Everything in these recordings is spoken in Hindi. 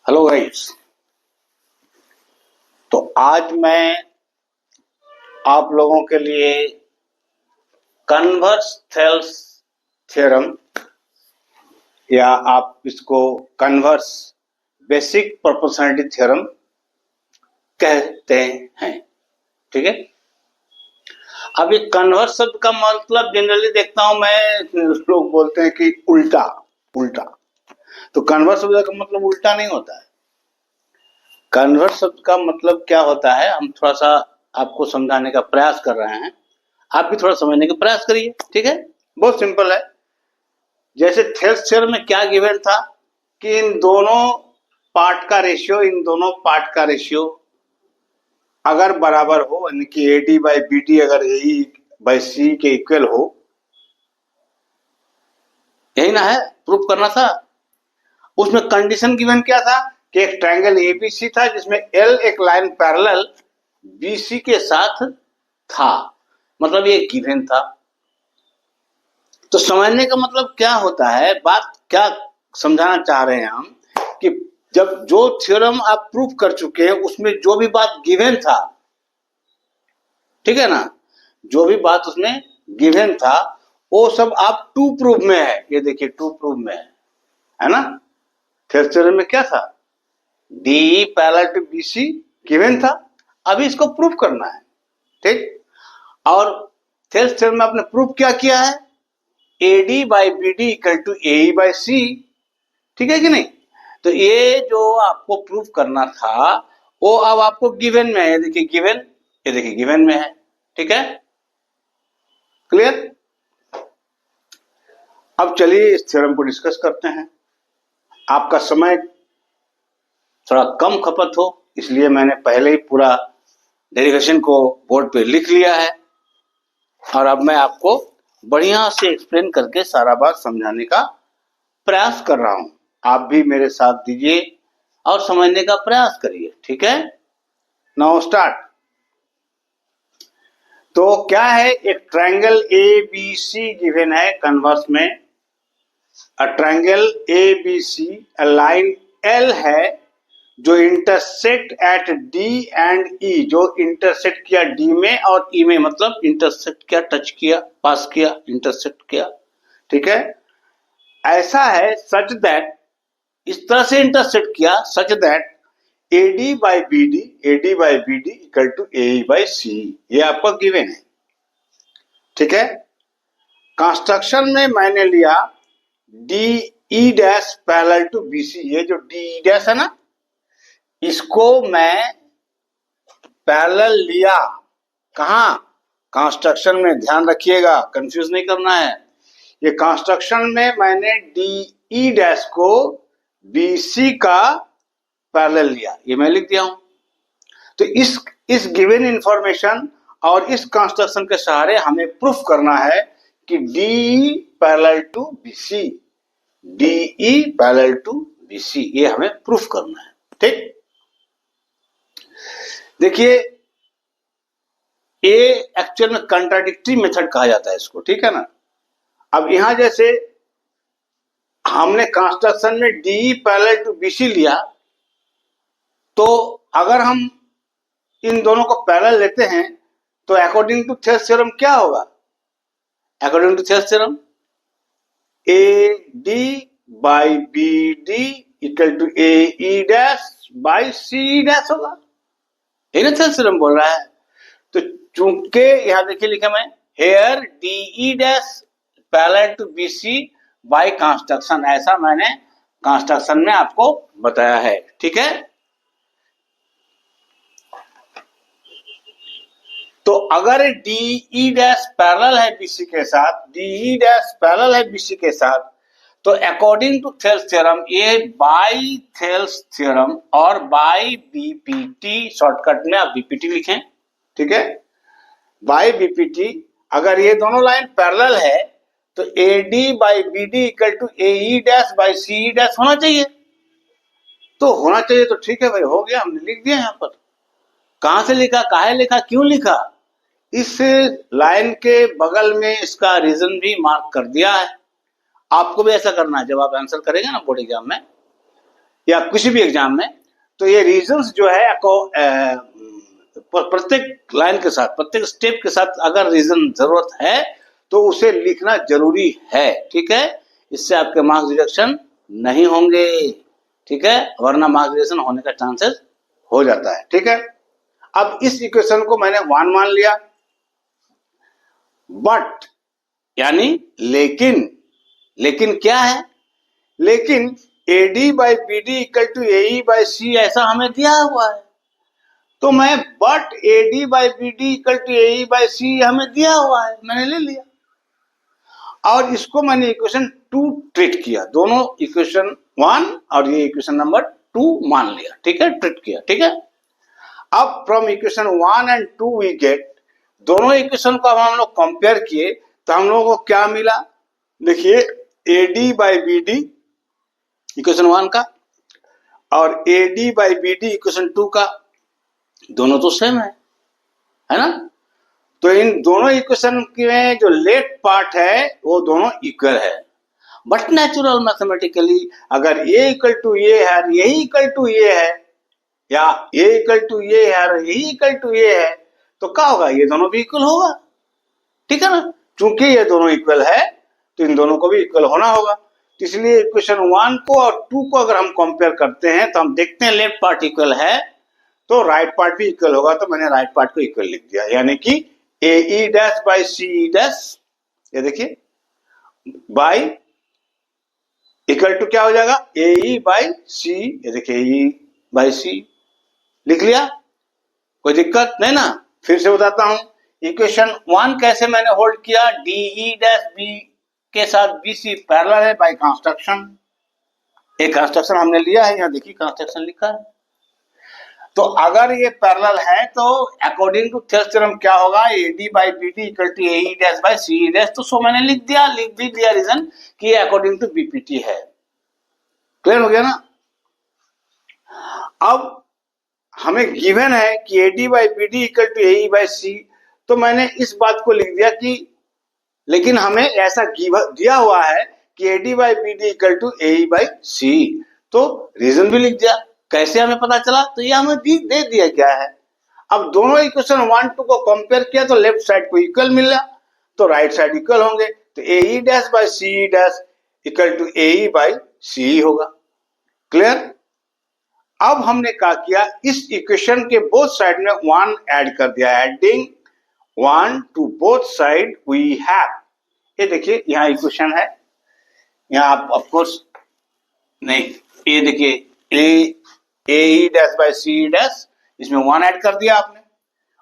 Hello guys. तो आज मैं आप लोगों के लिए कन्वर्स थेल्स थ्योरम या आप इसको कन्वर्स बेसिक प्रोपोर्शनलिटी थ्योरम कहते हैं। ठीक है। अब ये कन्वर्स शब्द का मतलब जनरली देखता हूं मैं, लोग बोलते हैं कि उल्टा उल्टा। तो कन्वर्स शब्द का मतलब उल्टा नहीं होता है। कन्वर्स शब्द का मतलब क्या होता है, हम थोड़ा सा आपको समझाने का प्रयास कर रहे हैं। आप भी थोड़ा समझने का प्रयास करिए। ठीक है, बहुत सिंपल है। जैसे थेल्स थ्योरम में क्या गिवन था कि इन दोनों पार्ट का रेशियो अगर बराबर हो, यानी कि AD बाई BD अगर AE बाई C के इक्वल हो, यही ना है, प्रूफ करना था। उसमें कंडीशन गिवन क्या था कि एक ट्रायंगल ABC था जिसमें L एक लाइन पैरेलल BC के साथ था, मतलब ये गिवन था। तो समझने का मतलब क्या होता है, बात क्या समझाना चाह रहे हैं हम, कि जब जो थ्योरम आप प्रूफ कर चुके हैं उसमें जो भी बात गिवन था, ठीक है ना, जो भी बात उसमें गिवन था वो सब आप टू प्रूफ में है। ये देखिए टू प्रूफ में है ना। थेल्स थ्योरम में क्या था, DE parallel to BC given था, अभी इसको प्रूफ करना है। ठीक। और थेल्स थ्योरम में आपने प्रूफ क्या किया है, AD by BD equal to AE by C। ठीक है कि नहीं। तो ये जो आपको प्रूफ करना था वो अब आपको गिवन में है। देखिए गिवन, ये देखिए गिवन में है। ठीक है, क्लियर। अब चलिए इस थ्योरम को डिस्कस करते हैं। आपका समय थोड़ा कम खपत हो इसलिए मैंने पहले ही पूरा डेरिवेशन को बोर्ड पे लिख लिया है और अब मैं आपको बढ़िया से एक्सप्लेन करके सारा बात समझाने का प्रयास कर रहा हूं। आप भी मेरे साथ दीजिए और समझने का प्रयास करिए। ठीक है, नाउ स्टार्ट। तो क्या है, एक ट्रायंगल ABC गिवन है कन्वर्स में। A triangle ABC, a line L है जो intersect at D and E, जो इंटरसेक्ट किया D में और E में, मतलब इंटरसेक्ट किया, टच किया, पास किया, इंटरसेक्ट किया। ठीक है, ऐसा है सच दैट, इस तरह से इंटरसेक्ट किया such that AD by BD equal to AE by C। ये आपका गिवन है। ठीक है, कंस्ट्रक्शन में मैंने लिया DE dash parallel to BC। ये जो DE डैश है ना, इसको मैं पैरेलल लिया कहां, कंस्ट्रक्शन में। ध्यान रखिएगा, कंफ्यूज नहीं करना है। ये कंस्ट्रक्शन में मैंने DE डैश को BC का पैरेलल लिया, ये मैं लिख दिया हूं। तो इस गिवन इंफॉर्मेशन और इस कंस्ट्रक्शन के सहारे हमें प्रूफ करना है कि DE parallel to BC, DE parallel to BC, ये हमें प्रूफ करना है। ठीक, देखिए ये एक्चुअल में कंट्राडिक्टरी मेथड कहा जाता है इसको। ठीक है ना। अब यहां जैसे हमने कंस्ट्रक्शन में DE पैरेलल टू BC लिया, तो अगर हम इन दोनों को पैरेलल लेते हैं तो अकॉर्डिंग टू थेल्स थ्योरम क्या होगा, according to Thales theorem AD by BD equal to AE dash by CE dash होगा। यही ना थेल्स थ्योरम बोल रहा है। तो चूंकि यहां देखिए लिखा मैं, here DE dash parallel to BC by construction, ऐसा मैंने कंस्ट्रक्शन में आपको बताया है। ठीक है, तो अगर DE डैश पैरेलल है BC के साथ, DE डैश पैरेलल है BC के साथ, तो अकॉर्डिंग टू थेल्स थ्योरम ये बाई थेल्स थ्योरम और बाई BPT, शॉर्टकट में आप BPT लिखें। ठीक है, बाई BPT, अगर ये दोनों लाइन पैरेलल है तो AD by BD equal to AE dash by CE dash होना चाहिए। तो होना चाहिए, तो ठीक है भाई, हो गया, हमने लिख दिया। यहां पर कहां से लिखा, काहे लिखा, क्यों लिखा, इस लाइन के बगल में इसका रीजन भी मार्क कर दिया है। आपको भी ऐसा करना है जब आप आंसर करेंगे ना बोर्ड एग्जाम में, या किसी भी एग्जाम में, तो ये रीजंस जो है प्रत्येक लाइन के साथ, प्रत्येक स्टेप के साथ अगर रीजन जरूरत है तो उसे लिखना जरूरी है, ठीक है। इससे आपके मार्क्स रिडक्शन नहीं होंगे, ठीक है, वरना मार्क्स रिडक्शन होने का चांसेस हो जाता है, ठीक है। अब इस इक्वेशन को मैंने 1 मान लिया, बट यानी लेकिन क्या है, लेकिन AD by BD equal to AE by C ऐसा हमें दिया हुआ है, तो मैं but AD by BD equal to AE by C हमें दिया हुआ है, मैंने ले लिया और इसको मैंने इक्वेशन 2 ट्रीट किया, दोनों इक्वेशन 1 और ये इक्वेशन नंबर 2 मान लिया, ठीक है, ट्रीट किया, ठीक है। अब from equation 1 and 2 we get, दोनों इक्वेशन को अब हम लोग कंपेयर किए तो हम लोगों को क्या मिला, देखिए AD बाई BD इक्वेशन 1 का और AD बाई BD इक्वेशन 2 का, दोनों तो सेम है ना। तो इन दोनों इक्वेशन में जो लेफ्ट पार्ट है वो दोनों इक्वल है, बट नेचुरल मैथमेटिकली अगर A इक्वल टू ये है और यही इक्वल टू ये है, या A इक्वल टू ये है और यही इक्वल टू ये है, तो क्या होगा, ये दोनों भी इक्वल होगा, ठीक है ना। चूंकि ये दोनों इक्वल है तो इन दोनों को भी इक्वल होना होगा, तो इसलिए इक्वेशन 1 को और 2 को अगर हम कंपेयर करते हैं तो हम देखते हैं लेफ्ट पार्ट इक्वल है तो राइट पार्ट भी इक्वल होगा, तो मैंने राइट पार्ट को इक्वल लिख दिया, यानी कि AE dash by CE dash, ये देखिए बाई इक्वल टू क्या हो जाएगा, AE बाई C, ये देखिए AE बाई C लिख लिया, कोई दिक्कत नहीं ना। फिर से बताता हूं, इक्वेशन 1 कैसे मैंने होल्ड किया, DE डैश B के साथ BC पैरेलल है बाय कंस्ट्रक्शन, एक कंस्ट्रक्शन हमने लिया है, यहाँ देखिए कंस्ट्रक्शन लिखा है, तो अगर ये पैरेलल है तो अकॉर्डिंग टू थेल्स थ्योरम क्या होगा, AD by BD equal to AE dash by CE dash, तो सो मैंने लिख भी दिया रीजन कि ये अकॉर्डिंग टू BPT है, क्लियर हो गया ना। अब हमें गिवन है कि AD by BD equal to AE by C, तो मैंने इस बात को लिख दिया कि, लेकिन हमें ऐसा दिया हुआ है कि AD by BD equal to AE by C, तो रीजन भी लिख दिया, कैसे हमें पता चला, तो ये हमें दे दिया क्या है। अब दोनों इक्वेशन 1 2 को कंपेयर किया तो लेफ्ट साइड को इक्वल मिला, तो राइट साइड इक्वल होंगे, तो AE dash by CE dash equal to AE by CE होगा, क्लियर। अब हमने क्या किया, इस इक्वेशन के बोथ साइड में 1 ऐड कर दिया, adding 1 to both side we have, ये देखिए यहाँ इक्वेशन है, यहाँ आप ऑफ कोर्स नहीं, ये देखिए AE dash by CE dash, इसमें 1 ऐड कर दिया आपने,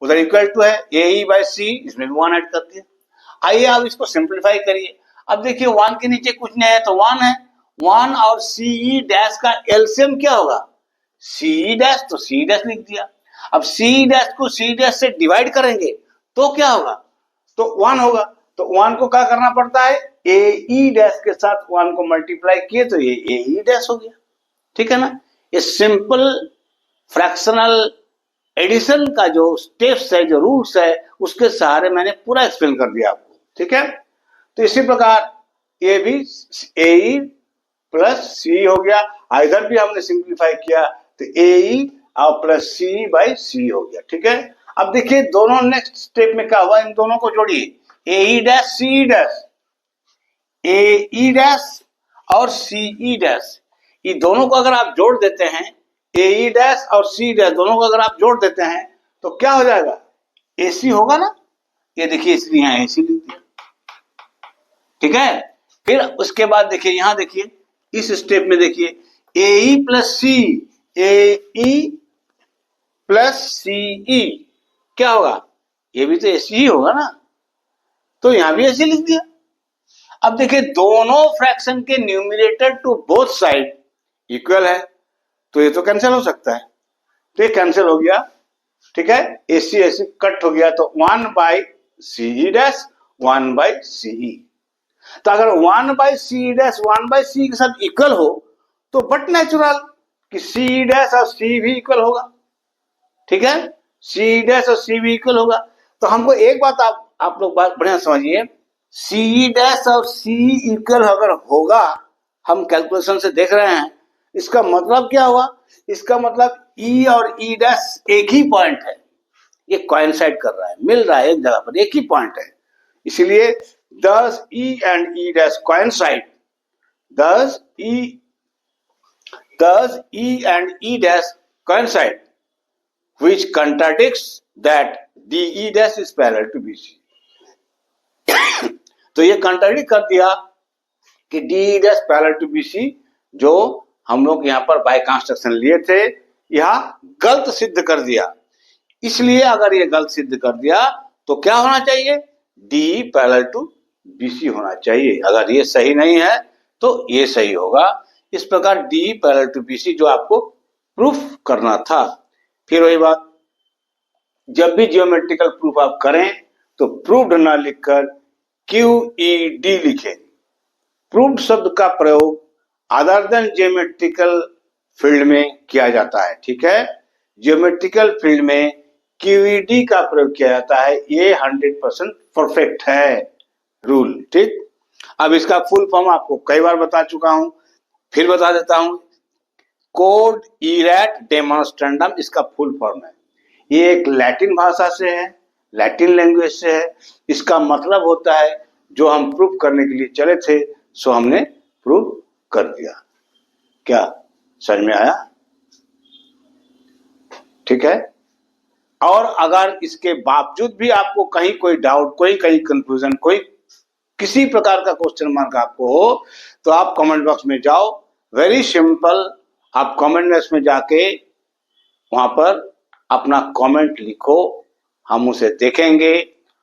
उधर इक्वल टू है AE बाई C, इसमें भी 1 ऐड कर दिया। आइए आप इसको सिंप्लीफाई करिए, अब देखिए 1 के नीचे कुछ नहीं है तो 1 है, 1 और CE डैश का एलसीएम क्या होगा, CE डैश, तो CE डैश लिख दिया। अब CE डैश को CE डैश से डिवाइड करेंगे तो क्या होगा, तो 1 होगा, तो 1 को क्या करना पड़ता है, AE डैश के साथ 1 को मल्टीप्लाई किए तो ये AE डैश हो गया, ठीक है ना। ये सिंपल फ्रैक्शनल एडिशन का जो स्टेप्स है, जो रूल्स है, उसके सहारे मैंने पूरा एक्सप्लेन कर दिया आपको, ठीक है। तो इसी प्रकार ये भी AE प्लस CE हो गया, इधर भी हमने सिंप्लीफाई किया तो AE और प्लस CE बाई C हो गया, ठीक है। अब देखिए दोनों नेक्स्ट स्टेप में क्या हुआ, इन दोनों को जोड़िए, AE dash CE dash, AE dash और CE डैश, ये दोनों को अगर आप जोड़ देते हैं, AE डैश और CE डैश दोनों को अगर आप जोड़ देते हैं तो क्या हो जाएगा, AC होगा ना, ये देखिए इसलिए यहाँ AC लिख दिया, ठीक है। फिर उसके बाद देखिए यहाँ देखिए इस स्टेप में देखिए AE plus C, AE plus CE क्या होगा, ये भी तो AC ही होगा ना, तो यहां भी AC लिख दिया। अब देखिए दोनों फ्रैक्शन के numerator to both side equal है, तो ये तो कैंसिल हो सकता है, तो ये कैंसिल हो गया, ठीक है, AC AC कट हो गया, तो 1 by CE dash 1 by CE, तो अगर 1 by CE dash 1 by CE के साथ इक्वल हो तो बट नेचुरल कि CE डैश और C भी इक्वल होगा, ठीक है, CE डैश और C भी इक्वल होगा। तो हमको एक बात आप लोग बात बढ़िया समझिए, CE डैश और CE इक्वल अगर होगा, हम कैलकुलेशन से देख रहे हैं, इसका मतलब क्या हुआ? इसका मतलब ई और ई डैश एक ही पॉइंट है, ये कोइंसाइड कर रहा है, मिल रहा है एक जगह पर, एक ही पॉइंट है। इसलिए thus E and E dash coincide. Thus E and E dash coincide, which contradicts that DE dash is parallel to BC. तो ये कंट्राडिक्ट कर दिया कि DE dash parallel to BC, जो हम लोग यहाँ पर बाय कंस्ट्रक्शन लिए थे, यहाँ गलत सिद्ध कर दिया। इसलिए अगर ये गलत सिद्ध कर दिया तो क्या होना चाहिए? DE पैरेलल टू BC होना चाहिए। अगर ये सही नहीं है तो ये सही होगा। इस प्रकार DE पैरेलल टू BC जो आपको प्रूफ करना था। फिर वही बात, जब भी जियोमेट्रिकल प्रूफ आप करें तो प्रूव्ड ना लिखकर QED लिखें। प्रूव्ड शब्द का प्रयोग अदर देन जियोमेट्रिकल फील्ड में किया जाता है, ठीक है। जियोमेट्रिकल फील्ड में QED का प्रयोग किया जाता है, ये 100% परफेक्ट है रूल, ठीक। अब इसका फुल फॉर्म आपको कई बार बता चुका हूं, फिर बता देता हूं। कोड इरैट डेमोन्स्ट्रेंडम इसका फुल फॉर्म है। ये एक लैटिन भाषा से है, लैटिन लैंग्वेज से है। इसका मतलब होता है जो हम प्रूफ करने के लिए चले थे सो हमने प्रूफ कर दिया। क्या समझ में आया? ठीक है। और अगर इसके बावजूद भी आपको कहीं कोई डाउट, कोई कहीं कंफ्यूजन, कोई किसी प्रकार का क्वेश्चन मार्क आपको हो तो आप कमेंट बॉक्स में जाओ। वेरी सिंपल, आप कमेंट बॉक्स में जाके वहां पर अपना कमेंट लिखो, हम उसे देखेंगे।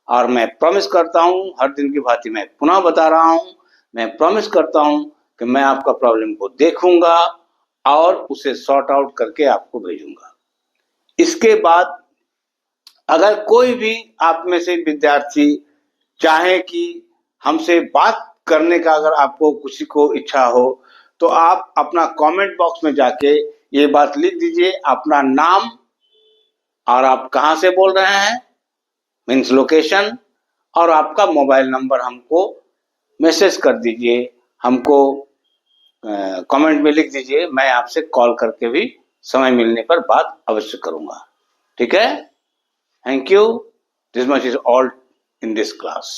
और मैं प्रॉमिस करता हूं, हर दिन की भांति मैं पुनः बता रहा हूं, मैं प्रॉमिस करता हूं कि मैं आपका प्रॉब्लम को देखूंगा और उसे सॉर्ट आउट करके आपको भेजूंगा। इसके बाद अगर कोई भी आप में से विद्यार्थी चाहे कि हमसे बात करने का, अगर आपको किसी को इच्छा हो तो आप अपना कमेंट बॉक्स में जाके ये बात लिख दीजिए, अपना नाम और आप कहां से बोल रहे हैं, मीन्स लोकेशन, और आपका मोबाइल नंबर हमको मैसेज कर दीजिए, हमको कमेंट में लिख दीजिए। मैं आपसे कॉल करके भी समय मिलने पर बात अवश्य करूंगा, ठीक है। Thank you. This much is all in this class.